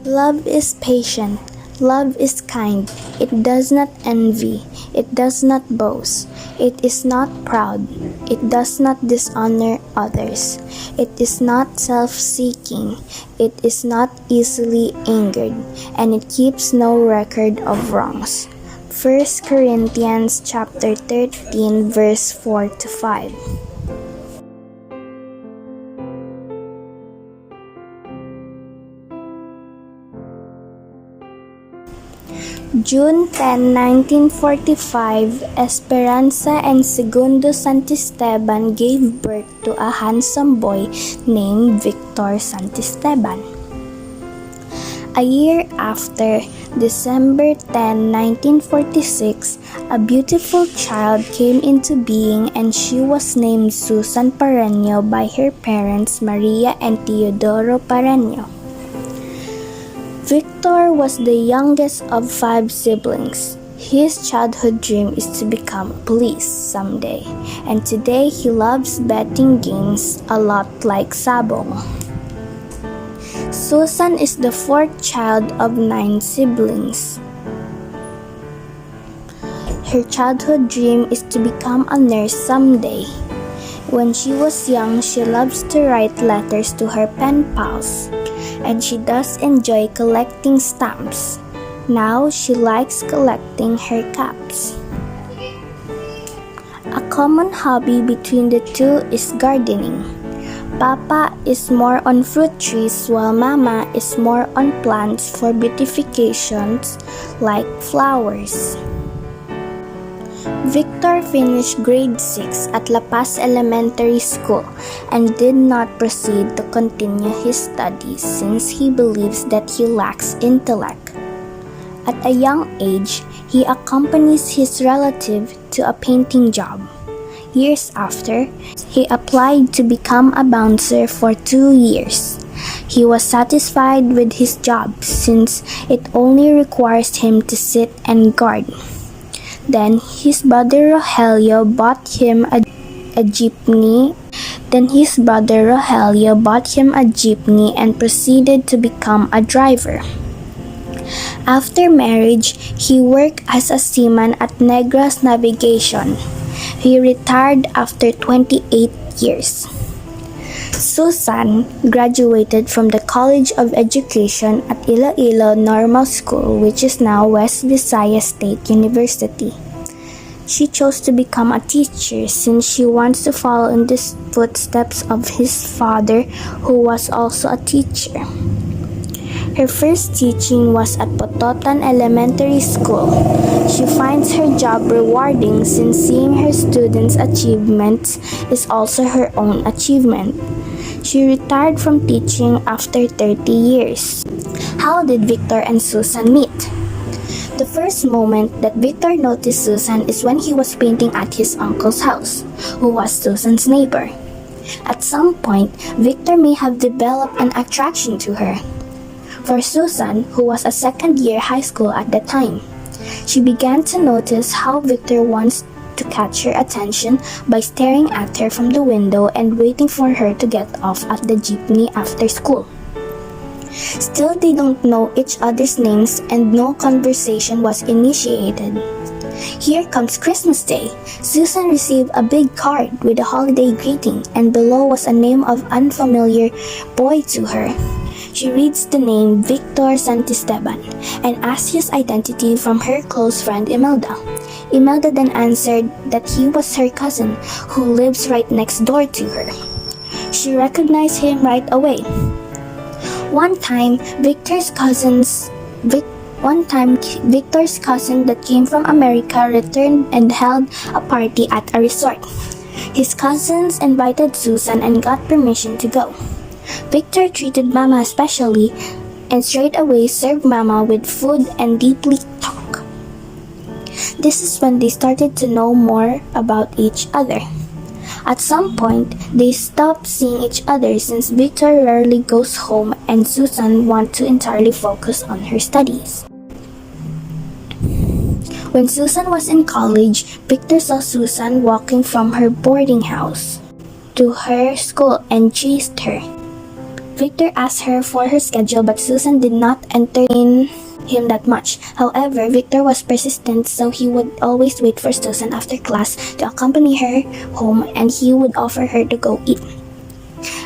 Love is patient. Love is kind. It does not envy. It does not boast. It is not proud. It does not dishonor others. It is not self-seeking. It is not easily angered. And it keeps no record of wrongs. 1 Corinthians chapter 13 verse 4 to 5. June 10, 1945, Esperanza and Segundo Santisteban gave birth to a handsome boy named Victor Santisteban. A year after, December 10, 1946, a beautiful child came into being and she was named Susan Pareño by her parents Maria and Teodoro Pareño. Victor was the youngest of 5 siblings. His childhood dream is to become police someday, and today he loves betting games a lot like Sabong. Susan is the 4th child of 9 siblings. Her childhood dream is to become a nurse someday. When she was young, she loves to write letters to her pen pals, and she does enjoy collecting stamps. Now she likes collecting her caps. A common hobby between the two is gardening. Papa is more on fruit trees while Mama is more on plants for beautifications like flowers. Victor finished grade 6 at La Paz Elementary School and did not proceed to continue his studies since he believes that he lacks intellect. At a young age, he accompanies his relative to a painting job. Years after, he applied to become a bouncer for 2 years. He was satisfied with his job since it only requires him to sit and guard. Then his brother Rogelio bought him a jeepney. And proceeded to become a driver. After marriage, he worked as a seaman at Negros Navigation. He retired after 28 years. Susan graduated from the College of Education at Iloilo Normal School, which is now West Visayas State University. She chose to become a teacher since she wants to follow in the footsteps of his father, who was also a teacher. Her first teaching was at Pototan Elementary School. She finds her job rewarding since seeing her students' achievements is also her own achievement. She retired from teaching after 30 years. How did Victor and Susan meet? The first moment that Victor noticed Susan is when he was painting at his uncle's house, who was Susan's neighbor. At some point, Victor may have developed an attraction to her. For Susan, who was a second-year high school at the time, she began to notice how Victor wants to catch her attention by staring at her from the window and waiting for her to get off at the jeepney after school. Still, they don't know each other's names and no conversation was initiated. Here comes Christmas Day. Susan received a big card with a holiday greeting, and below was a name of unfamiliar boy to her. She reads the name Victor Santisteban and asks his identity from her close friend Imelda. Imelda then answered that he was her cousin who lives right next door to her. She recognized him right away. One time, Victor's cousin that came from America returned and held a party at a resort. His cousins invited Susan and got permission to go. Victor treated Mama especially and straight away served Mama with food and deeply talked. This is when they started to know more about each other. At some point, they stopped seeing each other since Victor rarely goes home and Susan wants to entirely focus on her studies. When Susan was in college, Victor saw Susan walking from her boarding house to her school and chased her. Victor asked her for her schedule, but Susan did not entertain him that much. However, Victor was persistent, so he would always wait for Susan after class to accompany her home, and he would offer her to go eat.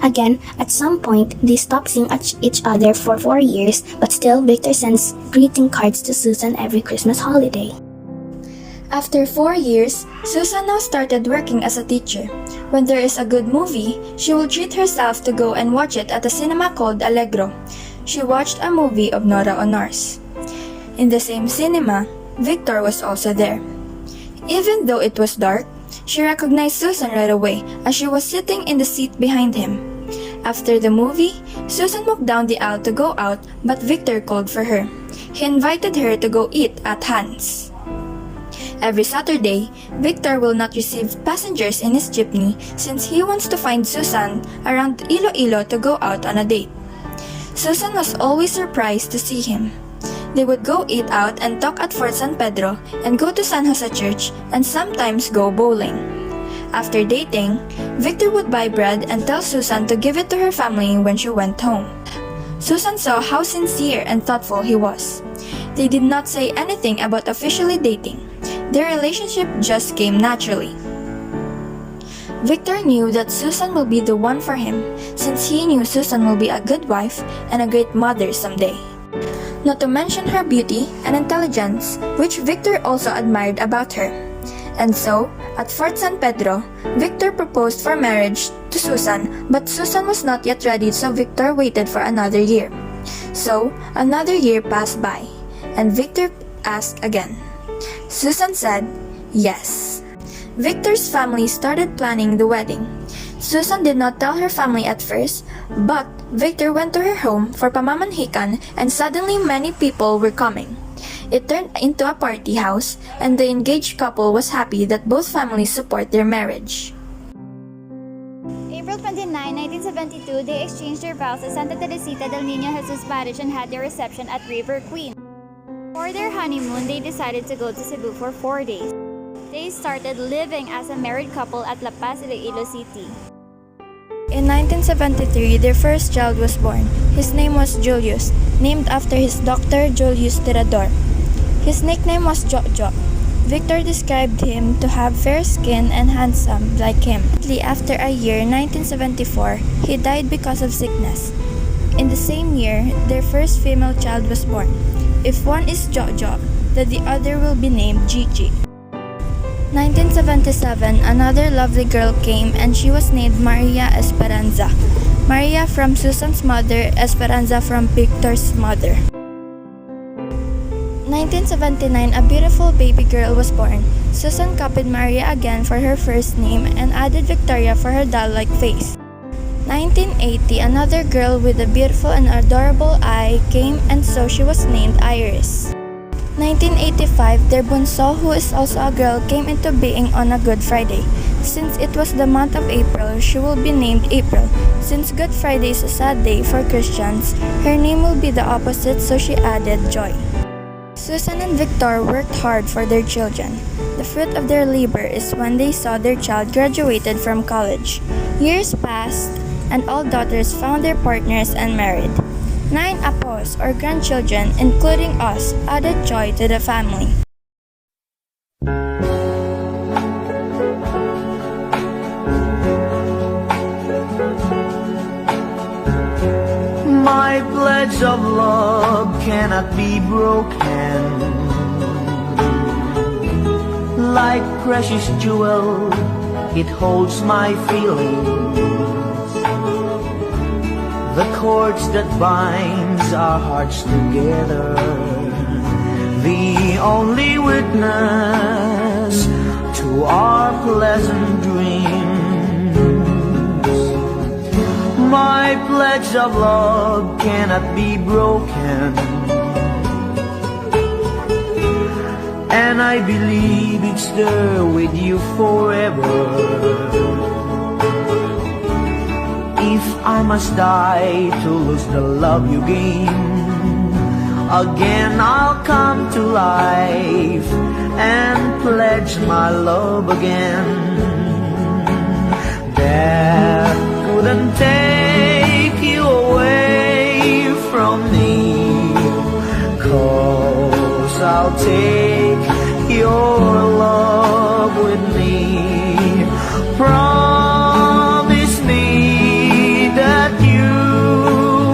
Again, at some point, they stopped seeing each other for 4 years, but still, Victor sends greeting cards to Susan every Christmas holiday. After 4 years, Susan now started working as a teacher. When there is a good movie, she will treat herself to go and watch it at a cinema called Allegro. She watched a movie of Nora Honors. In the same cinema, Victor was also there. Even though it was dark, she recognized Susan right away as she was sitting in the seat behind him. After the movie, Susan walked down the aisle to go out, but Victor called for her. He invited her to go eat at Hans. Every Saturday, Victor will not receive passengers in his jeepney since he wants to find Susan around Iloilo to go out on a date. Susan was always surprised to see him. They would go eat out and talk at Fort San Pedro and go to San Jose Church and sometimes go bowling. After dating, Victor would buy bread and tell Susan to give it to her family when she went home. Susan saw how sincere and thoughtful he was. They did not say anything about officially dating. Their relationship just came naturally. Victor knew that Susan will be the one for him since he knew Susan will be a good wife and a great mother someday. Not to mention her beauty and intelligence, which Victor also admired about her. And so, at Fort San Pedro, Victor proposed for marriage to Susan, but Susan was not yet ready, so Victor waited for another year. So, another year passed by, and Victor asked again. Susan said, yes. Victor's family started planning the wedding. Susan did not tell her family at first, but Victor went to her home for pamamanhikan and suddenly many people were coming. It turned into a party house, and the engaged couple was happy that both families support their marriage. April 29, 1972, they exchanged their vows at Santa Teresita del Niño Jesus Parish and had their reception at River Queen. For their honeymoon, they decided to go to Cebu for 4 days. They started living as a married couple at La Paz, Iloilo City. In 1973, their first child was born. His name was Julius, named after his doctor Julius Tirador. His nickname was Jojo. Victor described him to have fair skin and handsome like him. After a year, 1974, he died because of sickness. In the same year, their first female child was born. If one is Jojo, then the other will be named Gigi. 1977, another lovely girl came and she was named Maria Esperanza. Maria from Susan's mother, Esperanza from Victor's mother. 1979, a beautiful baby girl was born. Susan copied Maria again for her first name and added Victoria for her doll-like face. 1980, another girl with a beautiful and adorable eye came, and so she was named Iris. 1985, their bunso, who is also a girl, came into being on a Good Friday. Since it was the month of April, she will be named April. Since Good Friday is a sad day for Christians, her name will be the opposite, so she added Joy. Susan and Victor worked hard for their children. The fruit of their labor is when they saw their child graduated from college. Years passed, and all daughters found their partners and married. 9 apos or grandchildren, including us, added joy to the family. My pledge of love cannot be broken. Like precious jewel, it holds my feelings. The cords that binds our hearts together, the only witness to our pleasant dreams. My pledge of love cannot be broken, and I believe it's there with you forever. If I must die to lose the love you gain, again I'll come to life and pledge my love again. Death couldn't take you away. 'cause I'll take your love with me. Promise me that you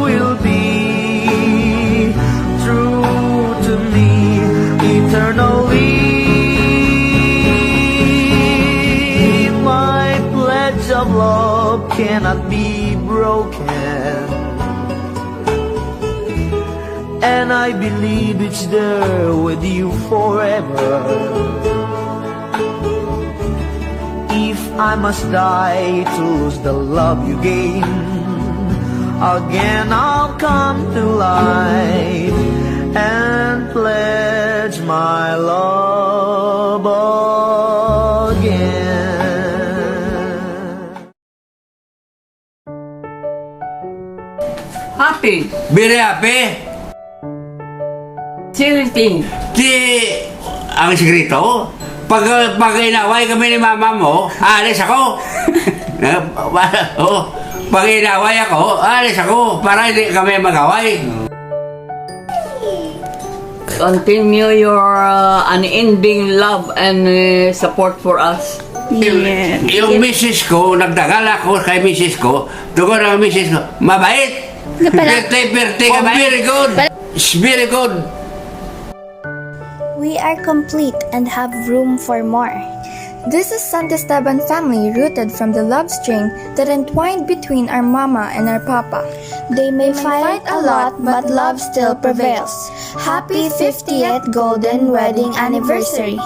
will be true to me eternally. My pledge of love cannot be broken, and I believe it's there with you forever. If I must die to lose the love you gave, again I'll come to life and pledge my love again. Happy. Very happy. Silting. Ang sigrito, pag inaway kami ni mama mo, alis ako. Pag inaway ako, alis ako para hindi kami mag-away. Continue your unending love and support for us. Yung misis ko, nagdagal ako kay misis ko, doon ang misis ko, mabait. Birthday ka ba? Very good. It's very good. We are complete and have room for more. This is Santa Esteban family rooted from the love string that entwined between our mama and our papa. They may fight a lot, but love still prevails. Happy 50th Golden Wedding Anniversary!